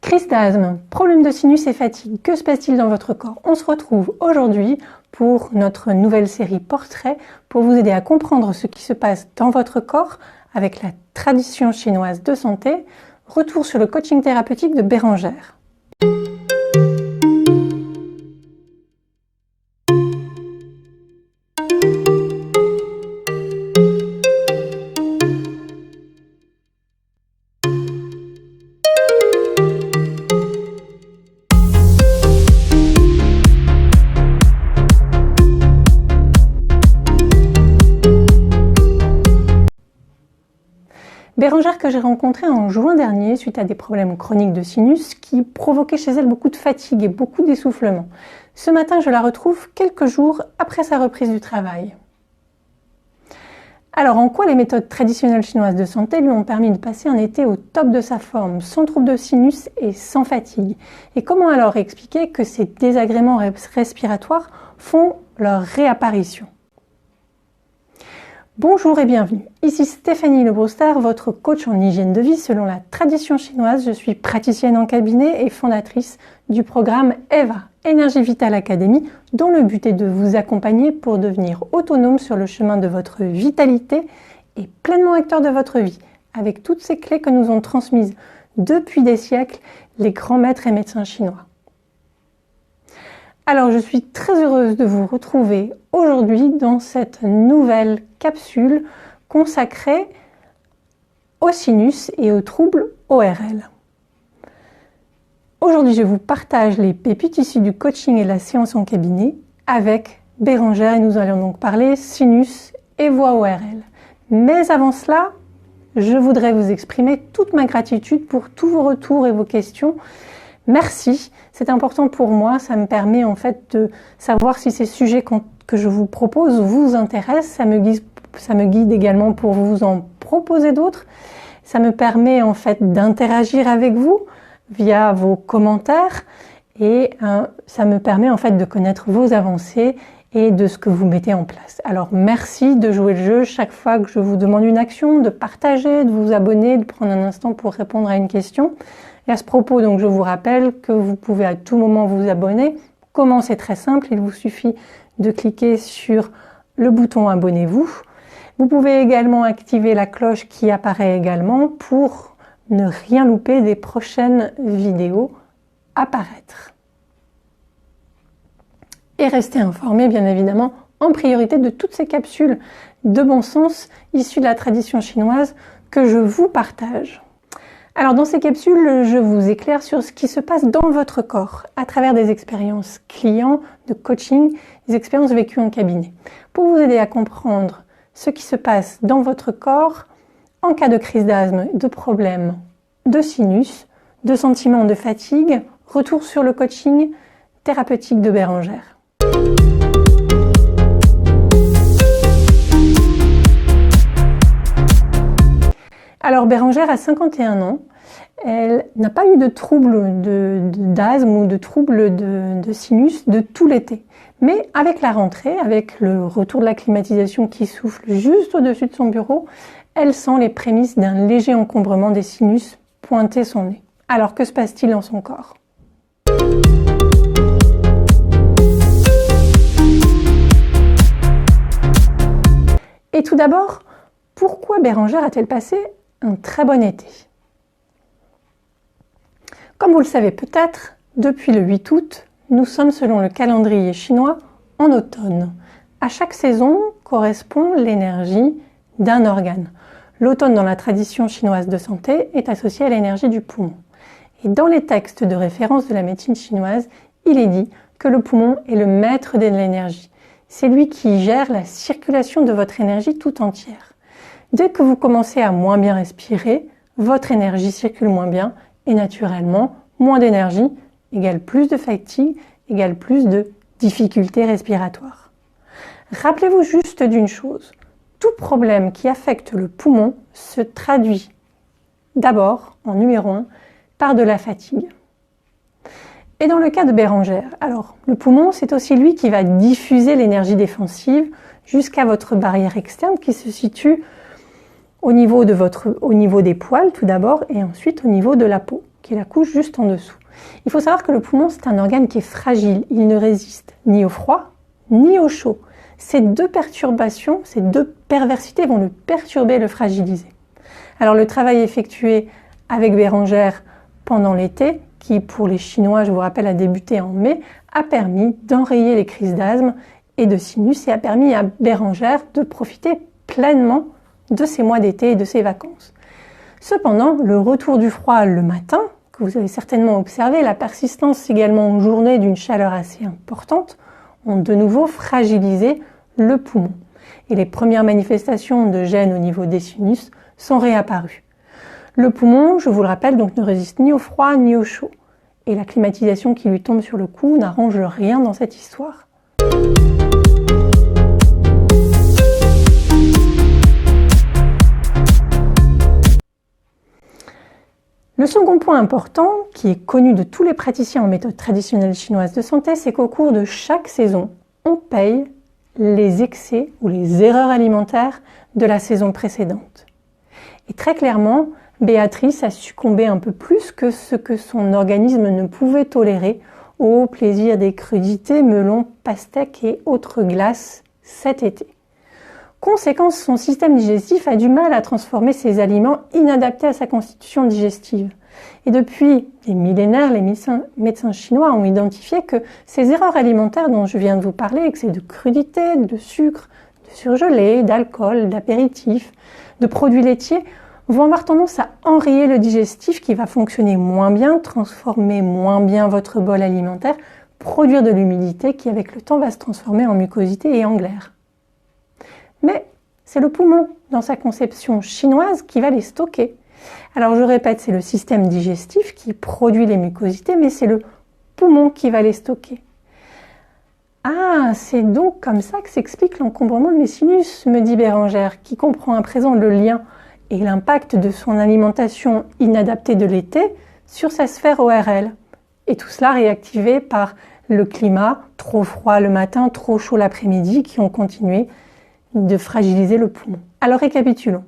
Crise d'asthme, problème de sinus et fatigue, que se passe-t-il dans votre corps? On se retrouve aujourd'hui pour notre nouvelle série Portrait pour vous aider à comprendre ce qui se passe dans votre corps avec la tradition chinoise de santé. Retour sur le coaching thérapeutique de Bérengère. Bérengère que j'ai rencontrée en juin dernier suite à des problèmes chroniques de sinus qui provoquaient chez elle beaucoup de fatigue et beaucoup d'essoufflement. Ce matin, je la retrouve quelques jours après sa reprise du travail. Alors, en quoi les méthodes traditionnelles chinoises de santé lui ont permis de passer un été au top de sa forme, sans trouble de sinus et sans fatigue? Et comment alors expliquer que ces désagréments respiratoires font leur réapparition? Bonjour et bienvenue, ici Stéphanie Lebroster, votre coach en hygiène de vie selon la tradition chinoise. Je suis praticienne en cabinet et fondatrice du programme EVA, Énergie Vitale Academy, dont le but est de vous accompagner pour devenir autonome sur le chemin de votre vitalité et pleinement acteur de votre vie, avec toutes ces clés que nous ont transmises depuis des siècles les grands maîtres et médecins chinois. Alors, je suis très heureuse de vous retrouver aujourd'hui dans cette nouvelle capsule consacrée au sinus et aux troubles ORL. Aujourd'hui, je vous partage les pépites issues du coaching et de la séance en cabinet avec Bérengère et nous allons donc parler sinus et voix ORL. Mais avant cela, je voudrais vous exprimer toute ma gratitude pour tous vos retours et vos questions. Merci, c'est important pour moi, ça me permet en fait de savoir si ces sujets que je vous propose vous intéressent, ça me guide également pour vous en proposer d'autres, ça me permet en fait d'interagir avec vous via vos commentaires et ça me permet en fait de connaître vos avancées et de ce que vous mettez en place. Alors merci de jouer le jeu chaque fois que je vous demande une action, de partager, de vous abonner, de prendre un instant pour répondre à une question. Et à ce propos, donc, je vous rappelle que vous pouvez à tout moment vous abonner. Comment? C'est très simple, il vous suffit de cliquer sur le bouton abonnez-vous. Vous pouvez également activer la cloche qui apparaît également pour ne rien louper des prochaines vidéos apparaître. Et rester informé, bien évidemment, en priorité de toutes ces capsules de bon sens issues de la tradition chinoise que je vous partage. Alors dans ces capsules, je vous éclaire sur ce qui se passe dans votre corps à travers des expériences clients, de coaching, des expériences vécues en cabinet, pour vous aider à comprendre ce qui se passe dans votre corps en cas de crise d'asthme, de problèmes de sinus, de sentiments de fatigue. Retour sur le coaching thérapeutique de Bérengère. Alors Bérengère a 51 ans, elle n'a pas eu de trouble d'asthme ou de trouble de sinus de tout l'été. Mais avec la rentrée, avec le retour de la climatisation qui souffle juste au-dessus de son bureau, elle sent les prémices d'un léger encombrement des sinus pointer son nez. Alors que se passe-t-il dans son corps? Et tout d'abord, pourquoi Bérengère a-t-elle passé un très bon été? Comme vous le savez peut-être, depuis le 8 août, nous sommes selon le calendrier chinois en automne. À chaque saison correspond l'énergie d'un organe. L'automne dans la tradition chinoise de santé est associé à l'énergie du poumon. Et dans les textes de référence de la médecine chinoise, il est dit que le poumon est le maître de l'énergie. C'est lui qui gère la circulation de votre énergie tout entière. Dès que vous commencez à moins bien respirer, votre énergie circule moins bien et naturellement, moins d'énergie égale plus de fatigue, égale plus de difficultés respiratoires. Rappelez-vous juste d'une chose, tout problème qui affecte le poumon se traduit d'abord, en numéro 1, par de la fatigue. Et dans le cas de Bérengère, alors le poumon, c'est aussi lui qui va diffuser l'énergie défensive jusqu'à votre barrière externe qui se situe au niveau des poils tout d'abord et ensuite au niveau de la peau, qui est la couche juste en dessous. Il faut savoir que le poumon, c'est un organe qui est fragile. Il ne résiste ni au froid, ni au chaud. Ces deux perturbations, ces deux perversités vont le perturber, le fragiliser. Alors le travail effectué avec Bérengère pendant l'été, qui pour les Chinois, je vous rappelle, a débuté en mai, a permis d'enrayer les crises d'asthme et de sinus et a permis à Bérengère de profiter pleinement de ces mois d'été et de ces vacances. Cependant, le retour du froid le matin, que vous avez certainement observé, la persistance également en journée d'une chaleur assez importante, ont de nouveau fragilisé le poumon. Et les premières manifestations de gêne au niveau des sinus sont réapparues. Le poumon, je vous le rappelle, donc ne résiste ni au froid ni au chaud. Et la climatisation qui lui tombe sur le cou n'arrange rien dans cette histoire. Le second point important, qui est connu de tous les praticiens en méthode traditionnelle chinoise de santé, c'est qu'au cours de chaque saison, on paye les excès ou les erreurs alimentaires de la saison précédente. Et très clairement, Béatrice a succombé un peu plus que ce que son organisme ne pouvait tolérer au plaisir des crudités, melons, pastèques et autres glaces cet été. Conséquence, son système digestif a du mal à transformer ces aliments inadaptés à sa constitution digestive. Et depuis des millénaires, les médecins chinois ont identifié que ces erreurs alimentaires dont je viens de vous parler, excès de crudité, de sucre, de surgelé, d'alcool, d'apéritifs, de produits laitiers, vont avoir tendance à enrayer le digestif qui va fonctionner moins bien, transformer moins bien votre bol alimentaire, produire de l'humidité qui avec le temps va se transformer en mucosité et en glaire. Mais c'est le poumon, dans sa conception chinoise, qui va les stocker. Alors je répète, c'est le système digestif qui produit les mucosités, mais c'est le poumon qui va les stocker. Ah, c'est donc comme ça que s'explique l'encombrement de mes sinus, me dit Bérengère, qui comprend à présent le lien et l'impact de son alimentation inadaptée de l'été sur sa sphère ORL. Et tout cela réactivé par le climat, trop froid le matin, trop chaud l'après-midi, qui ont continué de fragiliser le poumon. Alors récapitulons.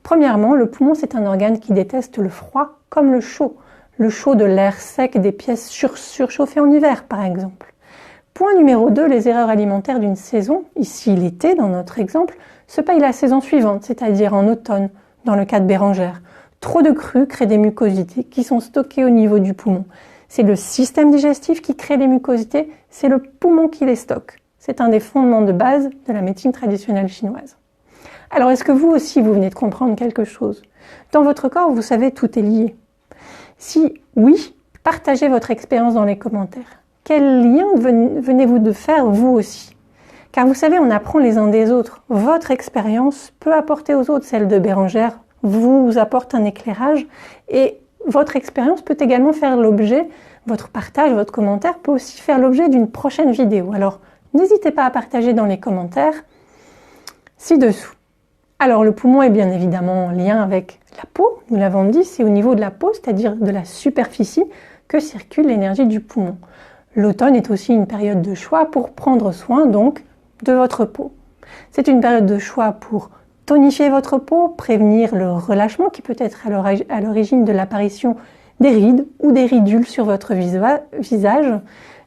Premièrement, le poumon, c'est un organe qui déteste le froid comme le chaud. Le chaud de l'air sec des pièces surchauffées en hiver, par exemple. Point numéro 2, les erreurs alimentaires d'une saison, ici l'été dans notre exemple, se payent la saison suivante, c'est-à-dire en automne, dans le cas de Bérengère. Trop de crues créent des mucosités qui sont stockées au niveau du poumon. C'est le système digestif qui crée les mucosités, c'est le poumon qui les stocke. C'est un des fondements de base de la médecine traditionnelle chinoise. Alors est-ce que vous aussi vous venez de comprendre quelque chose? Dans votre corps, vous savez, tout est lié. Si oui, partagez votre expérience dans les commentaires. Quel lien venez-vous de faire vous aussi? Car vous savez, on apprend les uns des autres. Votre expérience peut apporter aux autres, celle de Bérengère vous apporte un éclairage et votre expérience peut également faire l'objet, votre partage, votre commentaire peut aussi faire l'objet d'une prochaine vidéo. Alors, n'hésitez pas à partager dans les commentaires ci-dessous. Alors, le poumon est bien évidemment en lien avec la peau, nous l'avons dit, c'est au niveau de la peau, c'est-à-dire de la superficie, que circule l'énergie du poumon. L'automne est aussi une période de choix pour prendre soin, donc, de votre peau. C'est une période de choix pour tonifier votre peau, prévenir le relâchement qui peut être à l'origine de l'apparition des rides ou des ridules sur votre visage.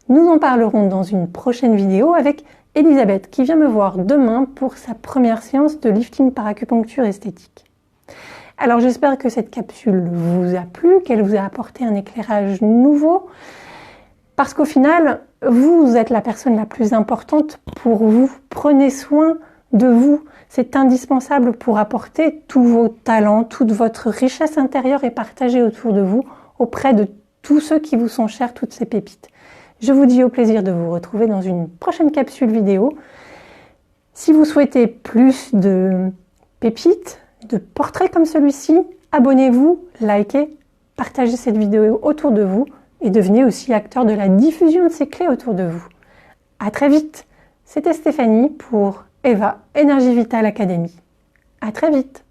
Nous en parlerons dans une prochaine vidéo avec Elisabeth qui vient me voir demain pour sa première séance de lifting par acupuncture esthétique. Alors j'espère que cette capsule vous a plu, qu'elle vous a apporté un éclairage nouveau, parce qu'au final, vous êtes la personne la plus importante pour vous. Prenez soin de vous. C'est indispensable pour apporter tous vos talents, toute votre richesse intérieure et partager autour de vous auprès de tous ceux qui vous sont chers, toutes ces pépites. Je vous dis au plaisir de vous retrouver dans une prochaine capsule vidéo. Si vous souhaitez plus de pépites, de portraits comme celui-ci, abonnez-vous, likez, partagez cette vidéo autour de vous et devenez aussi acteur de la diffusion de ces clés autour de vous. À très vite. C'était Stéphanie pour Eva, Énergie Vitale Academy. À très vite.